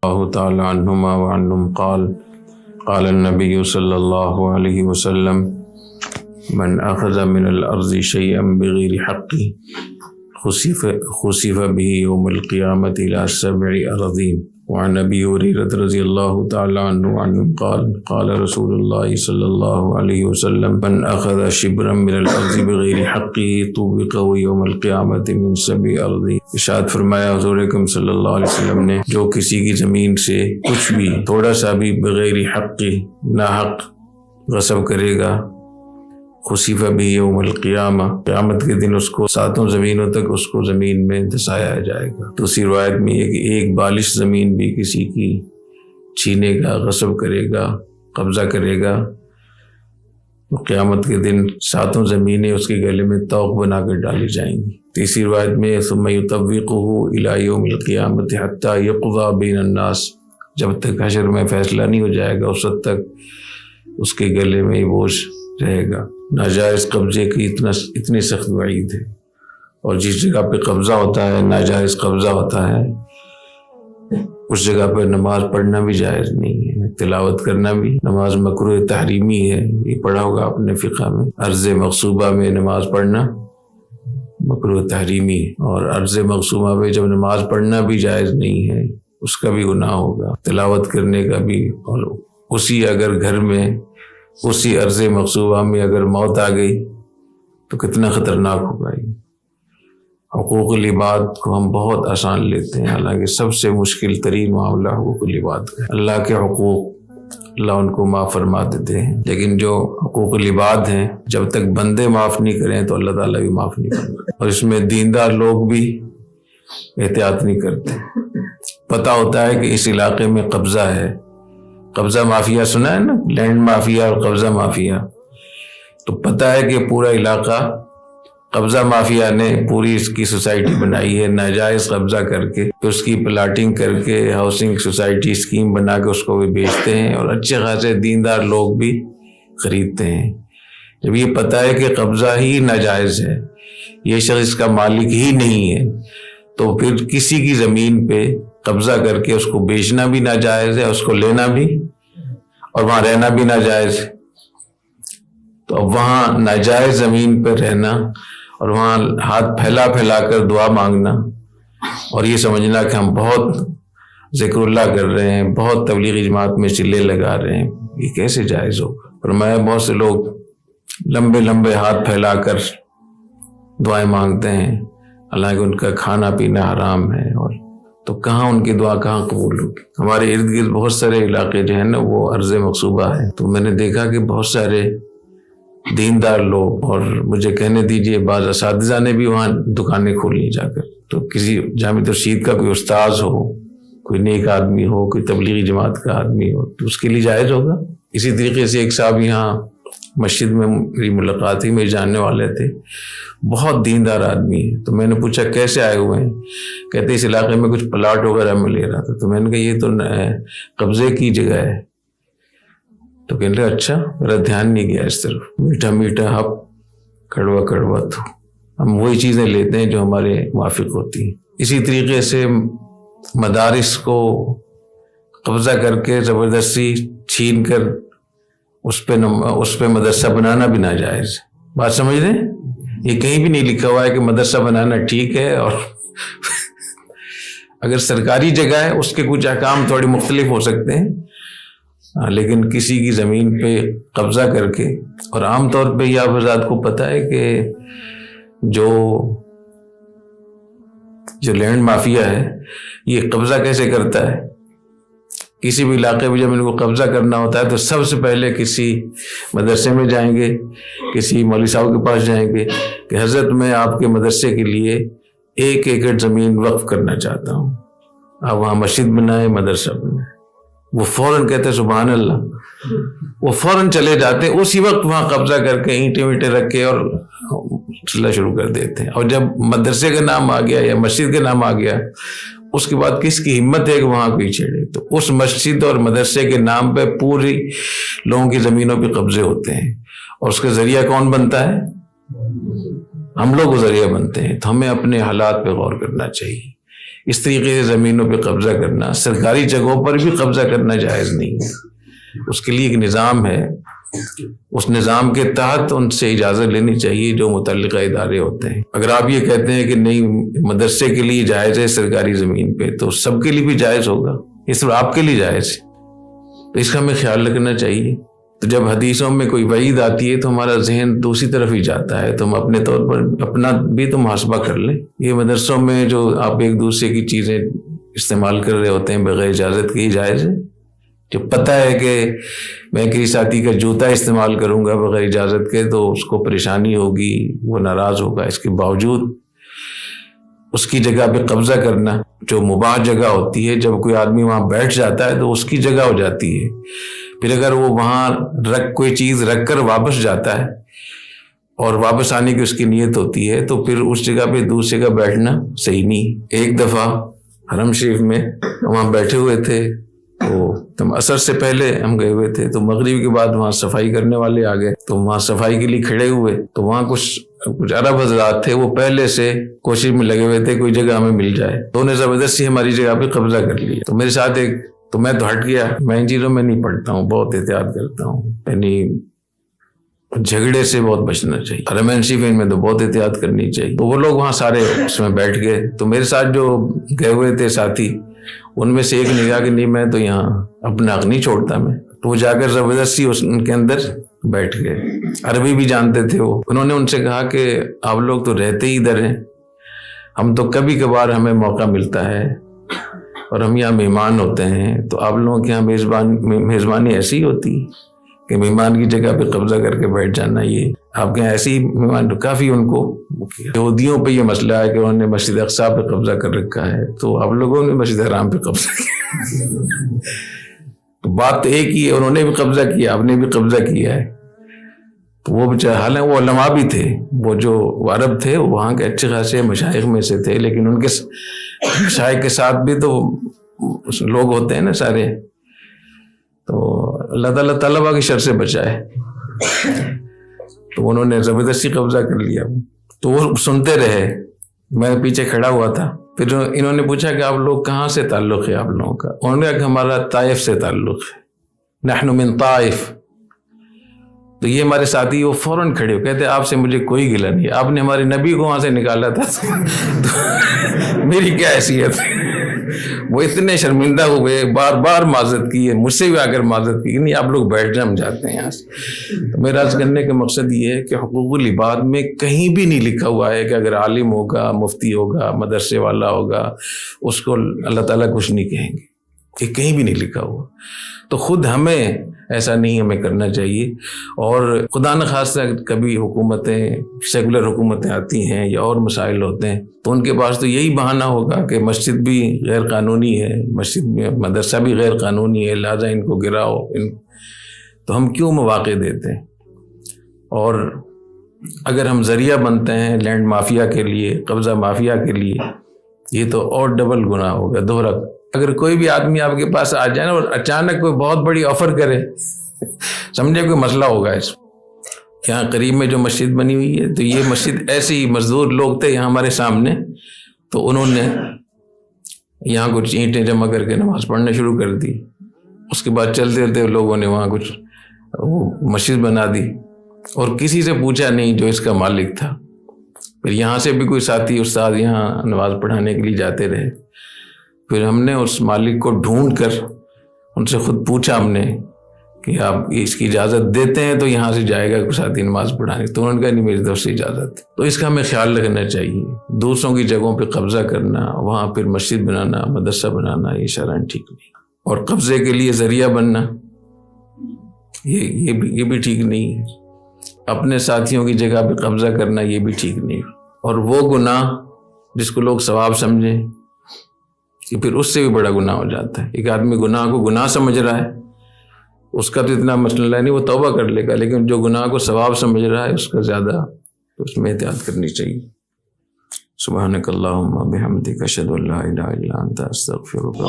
الله تعالى عنهما وعنهم قال النبي صلى الله عليه وسلم من أخذ من الأرض شيئا بغير حقه خسف به يوم القيامة إلى 7 أراضين. وعن أبي هريرة رضي الله تعالى عنه قال رسول الله صلى الله عليه وسلم من أخذ شبرا من الأرض بغير حقه طوبقه يوم القيامة من 7 أراضين. ارشاد فرمایا حضور اکرم صلی اللہ علیہ وسلم نے، جو کسی کی زمین سے کچھ بھی تھوڑا سا بھی بغیر حق ناحق غصب کرے گا، خسف بھی یوم القیامہ، قیامت کے دن اس کو 7 زمینوں تک اس کو زمین میں دھسایا جائے گا۔ دوسری روایت میں یہ کہ ایک بالش زمین بھی کسی کی چھینے گا، غصب کرے گا، قبضہ کرے گا، تو قیامت کے دن 7 زمینیں اس کے گلے میں طوق بنا کر ڈالی جائیں گی۔ تیسری روایت میں ثم یطوقہ الی یوم القیامۃ حتی یقضی بین الناس، جب تک حشر میں فیصلہ نہیں ہو جائے گا اس وقت تک اس کے گلے میں یہ بوجھ رہے گا۔ ناجائز قبضے کی اتنی سخت وعید ہے، اور جس جگہ پہ قبضہ ہوتا ہے، ناجائز قبضہ ہوتا ہے، اس جگہ پہ نماز پڑھنا بھی جائز نہیں ہے، تلاوت کرنا بھی۔ نماز مکروہ تحریمی ہے، یہ پڑھا ہوگا آپ نے فقہ میں، عرض مغصوبہ میں نماز پڑھنا مکروہ تحریمی، اور عرض مغصوبہ میں جب نماز پڑھنا بھی جائز نہیں ہے، اس کا بھی گناہ ہوگا، تلاوت کرنے کا بھی۔ اور اسی اگر گھر میں اسی عرض مغصوبہ میں اگر موت آ گئی تو کتنا خطرناک ہوگا۔ یہ حقوق العباد کو ہم بہت آسان لیتے ہیں، حالانکہ سب سے مشکل ترین معاملہ حقوق العباد کا ہے۔ اللہ کے حقوق اللہ ان کو معاف فرما دیتے ہیں، لیکن جو حقوق العباد ہیں جب تک بندے معاف نہیں کریں تو اللہ تعالیٰ بھی معاف نہیں کرتا، اور اس میں دیندار لوگ بھی احتیاط نہیں کرتے۔ پتہ ہوتا ہے کہ اس علاقے میں قبضہ ہے، قبضہ مافیا سنا ہے نا، لینڈ مافیا اور قبضہ مافیا، تو پتہ ہے کہ پورا علاقہ قبضہ مافیا نے پوری اس کی سوسائٹی بنائی ہے، ناجائز قبضہ کر کے اس کی پلاٹنگ کر کے ہاؤسنگ سوسائٹی اسکیم بنا کے اس کو بھی بیچتے ہیں، اور اچھے خاصے دیندار لوگ بھی خریدتے ہیں۔ جب یہ پتہ ہے کہ قبضہ ہی ناجائز ہے، یہ شخص اس کا مالک ہی نہیں ہے، تو پھر کسی کی زمین پہ قبضہ کر کے اس کو بیچنا بھی ناجائز ہے، اس کو لینا بھی، اور وہاں رہنا بھی ناجائز ہے۔ تو اب وہاں ناجائز زمین پہ رہنا اور وہاں ہاتھ پھیلا پھیلا کر دعا مانگنا اور یہ سمجھنا کہ ہم بہت ذکر اللہ کر رہے ہیں، بہت تبلیغی جماعت میں چلے لگا رہے ہیں، یہ کیسے جائز ہوگا؟ فرمایا بہت سے لوگ لمبے لمبے ہاتھ پھیلا کر دعائیں مانگتے ہیں، حالانکہ ان کا کھانا پینا حرام ہے، اور تو کہاں ان کی دعا کہاں قبول ہوگی؟ ہمارے ارد گرد بہت سارے علاقے جو ہیں نا وہ عرض مغصوبہ ہے، تو میں نے دیکھا کہ بہت سارے دیندار لوگ، اور مجھے کہنے دیجئے بعض اساتذہ نے بھی وہاں دکانیں کھولنی جا کر، تو کسی جامع ترشید کا کوئی استاذ ہو، کوئی نیک آدمی ہو، کوئی تبلیغی جماعت کا آدمی ہو، تو اس کے لیے جائز ہوگا۔ اسی طریقے سے ایک صاحب یہاں مسجد میں میری ملاقات ہی، میرے جاننے والے تھے، بہت دیندار آدمی ہے، تو میں نے پوچھا کیسے آئے ہوئے ہیں؟ کہتے اس علاقے میں کچھ پلاٹ وغیرہ میں لے رہا تھا، تو میں نے کہا یہ تو قبضے کی جگہ ہے، تو کہنے لگا اچھا، میرا دھیان نہیں گیا اس طرف، میٹھا میٹھا ہب کڑوا کڑوا، تو ہم وہی چیزیں لیتے ہیں جو ہمارے موافق ہوتی ہیں۔ اسی طریقے سے مدارس کو قبضہ کر کے زبردستی چھین کر اس پہ مدرسہ بنانا بھی ناجائز ہے۔ بات سمجھ رہے ہیں؟ یہ کہیں بھی نہیں لکھا ہوا ہے کہ مدرسہ بنانا ٹھیک ہے، اور اگر سرکاری جگہ ہے اس کے کچھ احکام تھوڑے مختلف ہو سکتے ہیں، لیکن کسی کی زمین پہ قبضہ کر کے، اور عام طور پہ یہ آپ حضرات کو پتہ ہے کہ جو لینڈ مافیا ہے یہ قبضہ کیسے کرتا ہے؟ کسی بھی علاقے میں جب ان کو قبضہ کرنا ہوتا ہے تو سب سے پہلے کسی مدرسے میں جائیں گے، کسی مولوی صاحب کے پاس جائیں گے کہ حضرت میں آپ کے مدرسے کے لیے 1 ایکڑ زمین وقف کرنا چاہتا ہوں، آپ وہاں مسجد بنائیں، مدرسہ بنائیں۔ وہ فوراً کہتے ہیں سبحان اللہ، وہ فوراً چلے جاتے ہیں، اسی وقت وہاں قبضہ کر کے اینٹیں وینٹیں رکھ کے اور چلنا شروع کر دیتے ہیں۔ اور جب مدرسے کا نام آ گیا یا مسجد کا نام آ گیا، اس کے بعد کس کی ہمت ہے کہ وہاں کوئی چھیڑے؟ تو اس مسجد اور مدرسے کے نام پہ پوری لوگوں کی زمینوں پہ قبضے ہوتے ہیں، اور اس کا ذریعہ کون بنتا ہے؟ ہم لوگ ذریعہ بنتے ہیں۔ تو ہمیں اپنے حالات پہ غور کرنا چاہیے اس طریقے سے زمینوں پہ قبضہ کرنا، سرکاری جگہوں پر بھی قبضہ کرنا جائز نہیں ہے۔ اس کے لیے ایک نظام ہے، اس نظام کے تحت ان سے اجازت لینی چاہیے جو متعلقہ ادارے ہوتے ہیں۔ اگر آپ یہ کہتے ہیں کہ نہیں مدرسے کے لیے جائز ہے سرکاری زمین پہ، تو سب کے لیے بھی جائز ہوگا، یہ صرف آپ کے لیے جائز ہے، تو اس کا ہمیں خیال رکھنا چاہیے۔ تو جب حدیثوں میں کوئی وعید آتی ہے تو ہمارا ذہن دوسری طرف ہی جاتا ہے، تو ہم اپنے طور پر اپنا بھی تو محاسبہ کر لیں۔ یہ مدرسوں میں جو آپ ایک دوسرے کی چیزیں استعمال کر رہے ہوتے ہیں بغیر اجازت کے، جائز ہے؟ جب پتہ ہے کہ میں کسی ساتھی کا جوتا استعمال کروں گا بغیر اجازت کے تو اس کو پریشانی ہوگی، وہ ناراض ہوگا، اس کے باوجود اس کی جگہ پہ قبضہ کرنا جو مباح جگہ ہوتی ہے، جب کوئی آدمی وہاں بیٹھ جاتا ہے تو اس کی جگہ ہو جاتی ہے۔ پھر اگر وہ وہاں کوئی چیز رکھ کر واپس جاتا ہے اور واپس آنے کی اس کی نیت ہوتی ہے تو پھر اس جگہ پہ دوسری جگہ بیٹھنا صحیح نہیں۔ ایک دفعہ حرم شریف میں وہاں بیٹھے ہوئے تھے، تو عصر سے پہلے ہم گئے ہوئے تھے، تو مغرب کے بعد وہاں صفائی کرنے والے آ گئے، تو وہاں صفائی کے لیے کھڑے ہوئے، تو وہاں کچھ عرب حضرات تھے، وہ پہلے سے کوشش میں لگے ہوئے تھے کوئی جگہ ہمیں مل جائے، تو انہیں زبردستی ہماری جگہ پہ قبضہ کر لیا۔ تو میرے ساتھ تو میں تو ہٹ گیا، میں ان چیزوں میں نہیں پڑتا ہوں، بہت احتیاط کرتا ہوں، یعنی جھگڑے سے بہت بچنا چاہیے، حرمین شریفین میں تو بہت احتیاط کرنی چاہیے۔ تو وہ لوگ وہاں سارے اس میں بیٹھ گئے، تو میرے ساتھ جو گئے ہوئے تھے ساتھی، ان میں سے ایک نے کہا کہ نہیں میں تو یہاں اپنا حق نہیں چھوڑتا میں، تو وہ جا کر زبردستی ان کے اندر بیٹھ گئے، عربی بھی جانتے تھے وہ۔ انہوں نے ان سے کہا کہ آپ لوگ تو رہتے ہی ادھر ہیں، ہم تو کبھی کبھار ہمیں موقع ملتا ہے اور ہم یہاں مہمان ہوتے ہیں، تو آپ لوگوں کے یہاں میزبانی ایسی ہوتی کہ مہمان کی جگہ پہ قبضہ کر کے بیٹھ جانا، یہ آپ کے یہاں ایسی مہمان؟ کافی ان کو یہودیوں پہ یہ مسئلہ ہے کہ انہوں نے مسجد اقصیٰ پہ قبضہ کر رکھا ہے، تو آپ لوگوں نے مسجد حرام پہ قبضہ کیا۔ تو بات تو ایک ہی ہے، انہوں نے بھی قبضہ کیا، آپ نے بھی قبضہ کیا ہے۔ تو وہ حالانکہ وہ علماء بھی تھے، وہ جو عرب تھے وہاں کے اچھے خاصے مشائخ میں سے تھے، لیکن ان کے مشائخ کے ساتھ بھی تو لوگ ہوتے ہیں نا سارے، تو اللہ تعالیٰ طلبہ کی شر سے بچائے، تو انہوں نے زبردستی قبضہ کر لیا۔ تو وہ سنتے رہے، میں پیچھے کھڑا ہوا تھا، پھر انہوں نے پوچھا کہ آپ لوگ کہاں سے تعلق ہے آپ لوگوں کا؟ انہوں نے کہا کہ ہمارا طائف سے تعلق ہے، نحن من طائف۔ تو یہ ہمارے ساتھی وہ فوراً کھڑے ہو کہتے آپ سے مجھے کوئی گلہ نہیں، آپ نے ہمارے نبی کو وہاں سے نکالا تھا، تو میری کیا حیثیت ہے؟ وہ اتنے شرمندہ ہوئے، بار بار معذرت کی ہے، مجھ سے بھی آ کر معذرت کی، نہیں آپ لوگ بیٹھ جائیں، ہم جاتے ہیں یہاں سے۔ تو میرا عرض کرنے کا مقصد یہ ہے کہ حقوق العباد میں کہیں بھی نہیں لکھا ہوا ہے کہ اگر عالم ہوگا، مفتی ہوگا، مدرسے والا ہوگا، اس کو اللہ تعالیٰ کچھ نہیں کہیں گے، یہ کہیں بھی نہیں لکھا ہوا۔ تو خود ہمیں ایسا نہیں ہمیں کرنا چاہیے، اور خدا نخواستہ کبھی حکومتیں، سیکولر حکومتیں آتی ہیں یا اور مسائل ہوتے ہیں تو ان کے پاس تو یہی بہانہ ہوگا کہ مسجد بھی غیر قانونی ہے، مسجد میں مدرسہ بھی غیر قانونی ہے، لہٰذا ان کو گراؤ۔ تو ہم کیوں مواقع دیتے ہیں؟ اور اگر ہم ذریعہ بنتے ہیں لینڈ مافیا کے لیے، قبضہ مافیا کے لیے، یہ تو اور ڈبل گناہ ہوگا، دوہرا۔ اگر کوئی بھی آدمی آپ کے پاس آ جائے نا اور اچانک کوئی بہت بڑی آفر کرے، سمجھے کوئی مسئلہ ہوگا اس میں۔ یہاں قریب میں جو مسجد بنی ہوئی ہے، تو یہ مسجد ایسے ہی مزدور لوگ تھے یہاں ہمارے سامنے، تو انہوں نے یہاں کچھ اینٹیں جمع کر کے نماز پڑھنا شروع کر دی، اس کے بعد چلتے چلتے لوگوں نے وہاں کچھ مسجد بنا دی، اور کسی سے پوچھا نہیں جو اس کا مالک تھا۔ پھر یہاں سے بھی کوئی ساتھی استاد یہاں نماز پڑھانے کے لیے جاتے رہے، پھر ہم نے اس مالک کو ڈھونڈ کر ان سے خود پوچھا ہم نے کہ آپ اس کی اجازت دیتے ہیں تو یہاں سے جائے گا کوئی ساتھی نماز پڑھانے، تو انہوں نے کہا نہیں میری طرف سے اجازت۔ تو اس کا ہمیں خیال رکھنا چاہیے، دوسروں کی جگہوں پہ قبضہ کرنا، وہاں پھر مسجد بنانا، مدرسہ بنانا، یہ شرعاً ٹھیک نہیں، اور قبضے کے لیے ذریعہ بننا یہ بھی ٹھیک نہیں ہے، اپنے ساتھیوں کی جگہ پہ قبضہ کرنا یہ بھی ٹھیک نہیں، اور وہ گناہ جس کو لوگ ثواب سمجھیں کہ پھر اس سے بھی بڑا گناہ ہو جاتا ہے۔ ایک آدمی گناہ کو گناہ سمجھ رہا ہے، اس کا تو اتنا مسئلہ نہیں، وہ توبہ کر لے گا، لیکن جو گناہ کو ثواب سمجھ رہا ہے اس کا زیادہ، اس میں احتیاط کرنی چاہیے۔ سبحانک اللہم و بحمدک، اشہد ان لا الہ الا انت، استغفرک۔